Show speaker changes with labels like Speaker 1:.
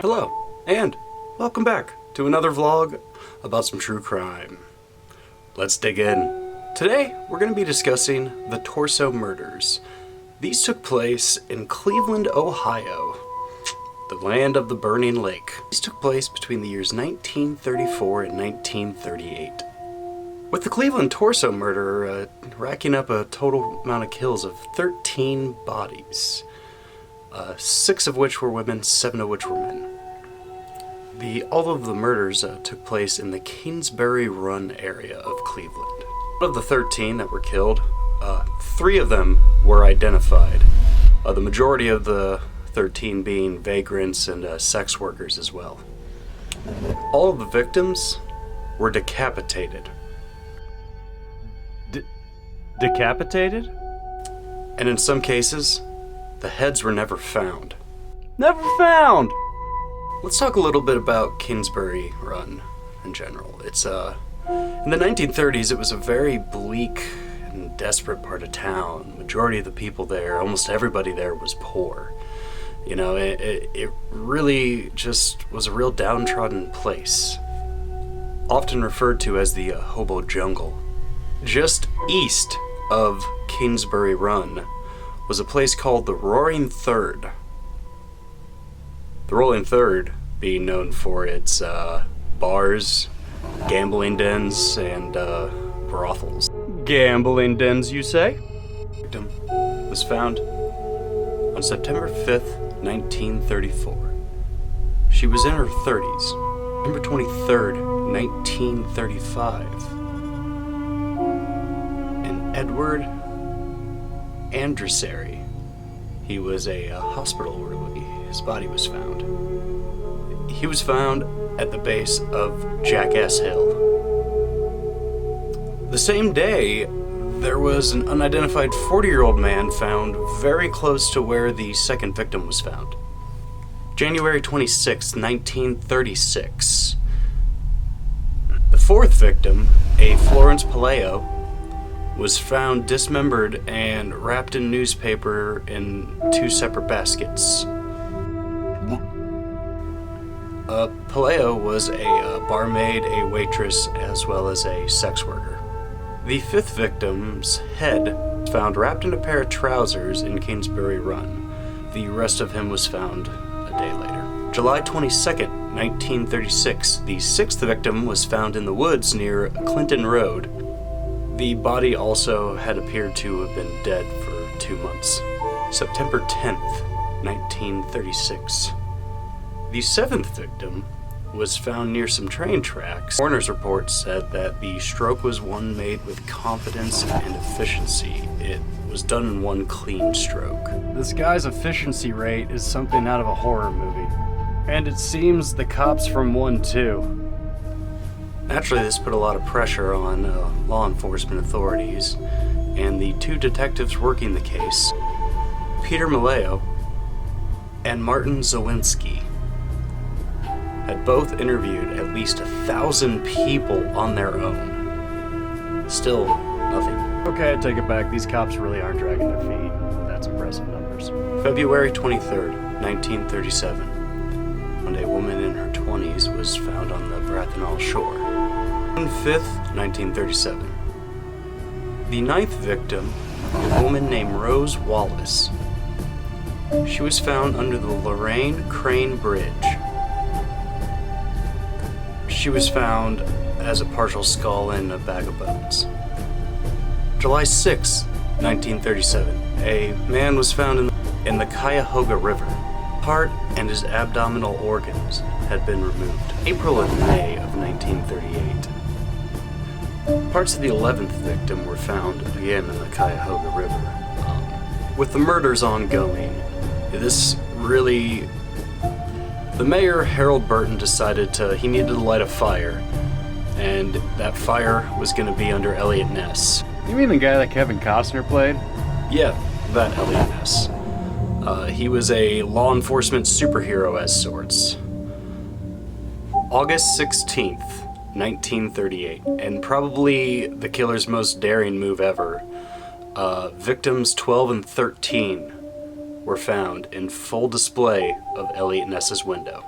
Speaker 1: Hello, and welcome back to another vlog about some true crime. Let's dig in. Today, we're going to be discussing the Torso murders. These took place in Cleveland, Ohio, the land of the burning lake. These took place between the years 1934 and 1938. With the Cleveland Torso murder racking up a total amount of kills of 13 bodies. 6 of which were women, 7 of which were men. All of the murders took place in the Kingsbury Run area of Cleveland. Out of the 13 that were killed, 3 of them were identified. The majority of the 13 being vagrants and sex workers as well. All of the victims were decapitated.
Speaker 2: Decapitated?
Speaker 1: And in some cases, the heads were never found.
Speaker 2: Never found!
Speaker 1: Let's talk a little bit about Kingsbury Run in general. It's in the 1930s, it was a very bleak and desperate part of town. Majority of the people there, almost everybody there, was poor. You know, it really just was a real downtrodden place. Often referred to as the hobo jungle. Just east of Kingsbury Run was a place called the Roaring Third. The Roaring Third being known for its bars, gambling dens, and brothels.
Speaker 2: Gambling dens, you say?
Speaker 1: The victim was found on September 5th, 1934. She was in her 30s. September 23rd, 1935. And Edward Andressary. He was a hospital orderly. His body was found. He was found at the base of Jackass Hill. The same day, there was an unidentified 40-year-old man found very close to where the second victim was found. January 26, 1936. The fourth victim, a Florence Palaio, was found dismembered and wrapped in newspaper in 2 separate baskets. Palaio was a barmaid, a waitress, as well as a sex worker. The 5th victim's head was found wrapped in a pair of trousers in Kingsbury Run. The rest of him was found a day later. July 22nd, 1936, the 6th victim was found in the woods near Clinton Road. The body also had appeared to have been dead for 2 months. September 10th, 1936. The 7th victim was found near some train tracks. Coroner's report said that the stroke was one made with confidence and efficiency. It was done in one clean stroke.
Speaker 2: This guy's efficiency rate is something out of a horror movie. And it seems the cops from one too.
Speaker 1: Naturally, this put a lot of pressure on law enforcement authorities, and the 2 detectives working the case, Peter Malayo and Martin Zawinski, had both interviewed at least 1,000 people on their own. Still, nothing.
Speaker 2: Okay, I take it back. These cops really aren't dragging their feet. That's impressive numbers.
Speaker 1: February 23rd, 1937. And a woman in her 20s was found on the Brathnall shore. June 5th, 1937. The 9th victim, a woman named Rose Wallace. She was found under the Lorraine Crane Bridge. She was found as a partial skull and a bag of bones. July 6th, 1937. A man was found in the Cuyahoga River. Heart and his abdominal organs had been removed. April and May of 1938. Parts of the 11th victim were found again in the Cuyahoga River. With the murders ongoing, the mayor, Harold Burton, decided he needed to light a fire, and that fire was going to be under Elliot Ness.
Speaker 2: You mean the guy that Kevin Costner played?
Speaker 1: Yeah, that Elliot Ness. He was a law enforcement superhero as sorts. August 16th, 1938, and probably the killer's most daring move ever. Victims 12 and 13 were found in full display of Elliot Ness's window.